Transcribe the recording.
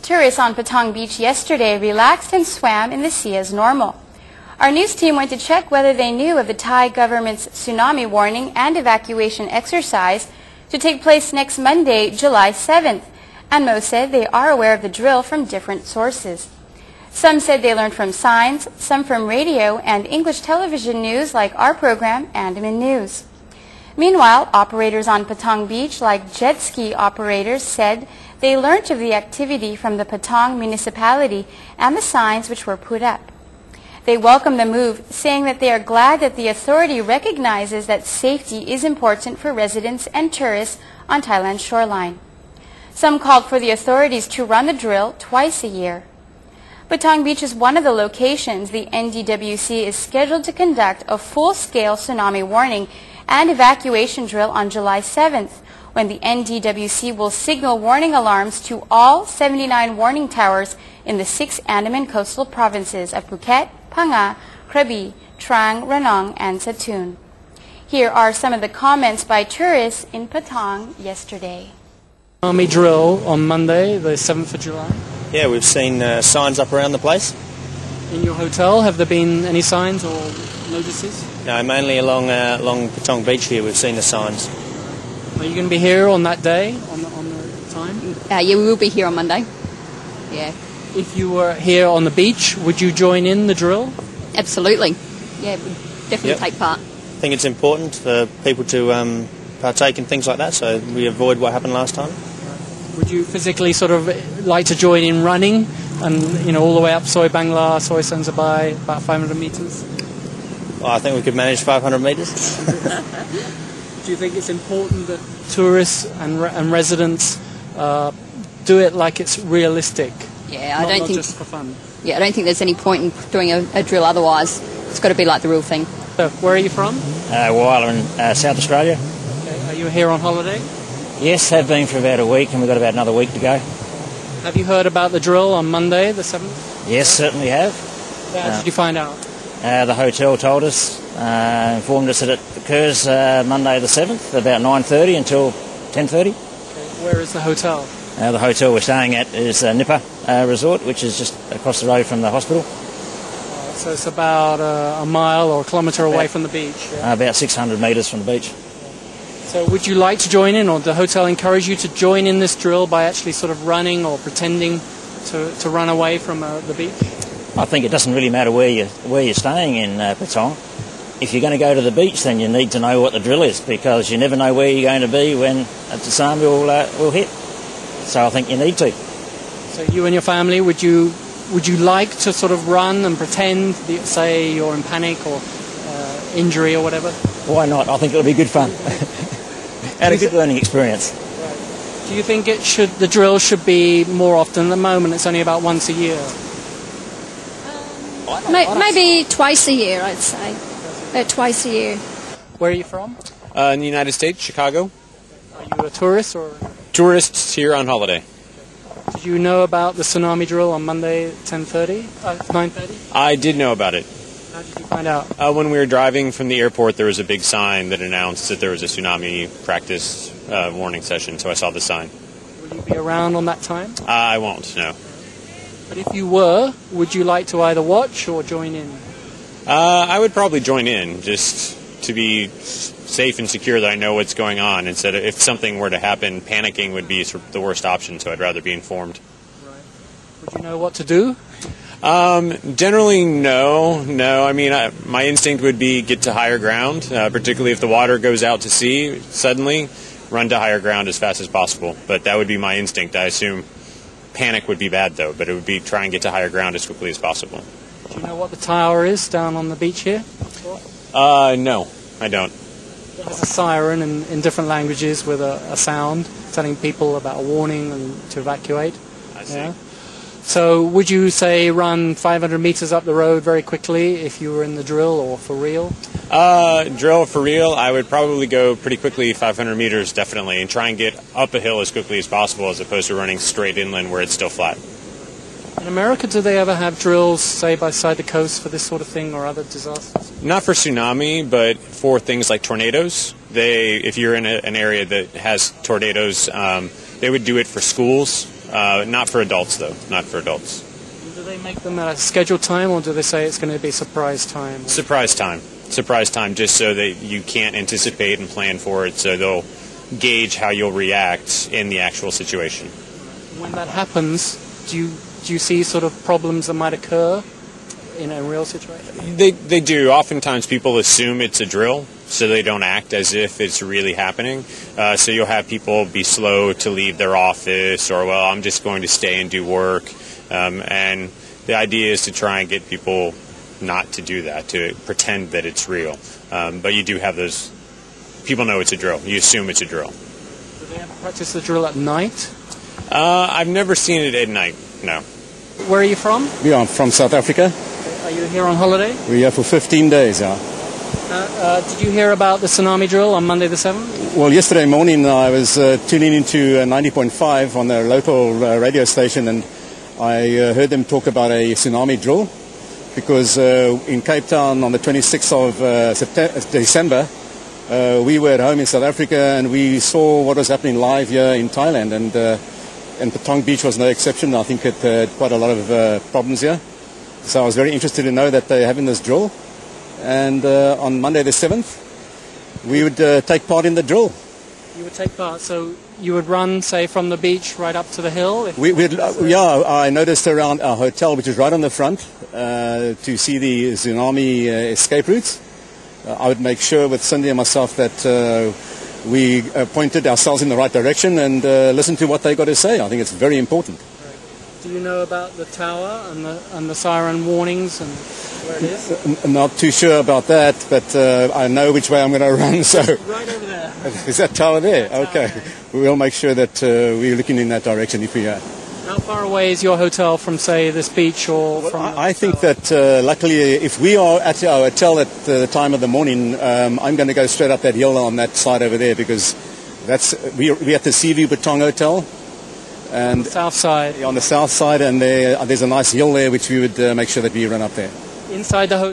Tourists on Patong Beach yesterday relaxed and swam in the sea as normal. Our news team went to check whether they knew of the Thai government's tsunami warning and evacuation exercise to take place next Monday, July 7th, and most said they are aware of the drill from different sources. Some said they learned from signs, some from radio and English television news like our program, Andaman News. Meanwhile, operators on Patong Beach, like jet ski operators, said they learned of the activity from the Patong Municipality and the signs which were put up. They welcome the move, saying that they are glad that the authority recognizes that safety is important for residents and tourists on Thailand's shoreline. Some called for the authorities to run the drill twice a year. Patong Beach is one of the locations the NDWC is scheduled to conduct a full-scale tsunami warning and evacuation drill on July 7th, when the NDWC will signal warning alarms to all 79 warning towers in the 6 Andaman coastal provinces of Phuket, Phang-Nga, Krabi, Trang, Ranong and Satun. Here are some of the comments by tourists in Patong yesterday. Army drill on Monday, the 7th of July. Yeah, we've seen signs up around the place. In your hotel, have there been any signs or notices? No, mainly along Patong Beach here we've seen the signs. Are you going to be here on that day, on the time? Yeah, we will be here on Monday. Yeah. If you were here on the beach, would you join in the drill? Absolutely. Yeah, we'd definitely take part. I think it's important for people to partake in things like that, so we avoid what happened last time. Would you physically sort of like to join in running and, you know, all the way up Soi Bangla, Soi Sansabai, about 500 metres? Well, I think we could manage 500 metres. Do you think it's important that tourists and residents do it like it's realistic? Yeah, I don't think just for fun. Yeah, I don't think there's any point in doing a drill otherwise. It's got to be like the real thing. So, where are you from? Wyler in South Australia. Okay. Are you here on holiday? Yes, have been for about a week, and we've got about another week to go. Have you heard about the drill on Monday, the 7th? Yes, certainly have. How did you find out? The hotel told us, informed us that it occurs Monday the 7th, about 9:30 until 10:30. Okay. Where is the hotel? The hotel we're staying at is Nipper Resort, which is just across the road from the hospital. So it's about a mile or a kilometre away from the beach? Yeah? About 600 metres from the beach. So would you like to join in, or the hotel encourage you to join in this drill by actually sort of running or pretending to run away from the beach? I think it doesn't really matter where you're staying in Patong. If you're going to go to the beach, then you need to know what the drill is, because you never know where you're going to be when a tsunami will hit. So I think you need to. So you and your family, would you like to sort of run and pretend, say you're in panic or injury or whatever? Why not? I think it'll be good fun and a good learning experience. Right. Do you think the drill should be more often? At the moment, it's only about once a year. Maybe twice a year, I'd say. Twice a year. Where are you from? In the United States, Chicago. Are you a tourist or? Tourists here on holiday. Did you know about the tsunami drill on Monday, 9:30? I did know about it. How did you find out? When we were driving from the airport, there was a big sign that announced that there was a tsunami practice warning session, so I saw the sign. Will you be around on that time? I won't, no. But if you were, would you like to either watch or join in? I would probably join in, just to be safe and secure that I know what's going on. Instead of, if something were to happen, panicking would be the worst option, so I'd rather be informed. Right. Would you know what to do? Generally, no. I mean, my instinct would be get to higher ground, particularly if the water goes out to sea suddenly, run to higher ground as fast as possible. But that would be my instinct. I assume panic would be bad, though, but it would be try and get to higher ground as quickly as possible. Do you know what the tower is down on the beach here? No, I don't. It has a siren in different languages with a sound telling people about a warning and to evacuate. I see. Yeah? So would you say run 500 metres up the road very quickly if you were in the drill, or for real? Drill for real, I would probably go pretty quickly, 500 metres definitely, and try and get up a hill as quickly as possible as opposed to running straight inland where it's still flat. In America, do they ever have drills, say, beside the coast for this sort of thing or other disasters? Not for tsunami, but for things like tornadoes. If you're in an area that has tornadoes, they would do it for schools Not for adults, though. Not for adults. Do they make them at a scheduled time, or do they say it's going to be surprise time? Surprise time. Surprise time, just so that you can't anticipate and plan for it, so they'll gauge how you'll react in the actual situation. When that happens, do you see sort of problems that might occur in a real situation? They do. Oftentimes people assume it's a drill, so they don't act as if it's really happening. So you'll have people be slow to leave their office, or, well, I'm just going to stay and do work. And the idea is to try and get people not to do that, to pretend that it's real. But you do have those, people know it's a drill. You assume it's a drill. Do they ever practice the drill at night? I've never seen it at night, no. Where are you from? We are from South Africa. Are you here on holiday? We're here for 15 days, yeah. Did you hear about the tsunami drill on Monday the 7th? Well, yesterday morning I was tuning into 90.5 on the local radio station, and I heard them talk about a tsunami drill, because in Cape Town on the 26th of December, we were at home in South Africa and we saw what was happening live here in Thailand, and Patong Beach was no exception. I think it had quite a lot of problems here. So I was very interested to know that they're having this drill. And on Monday the 7th, we would take part in the drill. You would take part, so you would run, say, from the beach right up to the hill? I noticed around our hotel, which is right on the front, to see the tsunami escape routes. I would make sure with Cindy and myself that we pointed ourselves in the right direction and listen to what they got to say. I think it's very important. Do you know about the tower and the siren warnings and where it is? Not too sure about that, but I know which way I'm going to run. So right over there. Is that tower there? That tower okay. there. We'll make sure that we're looking in that direction if we are. How far away is your hotel from, say, this beach or from? I think that luckily, if we are at our hotel at the time of the morning, I'm going to go straight up that hill on that side over there, because we're at the Seaview Patong Hotel. And on the south side. On the south side, and there's a nice hill there which we would make sure that we run up there. Inside the hotel?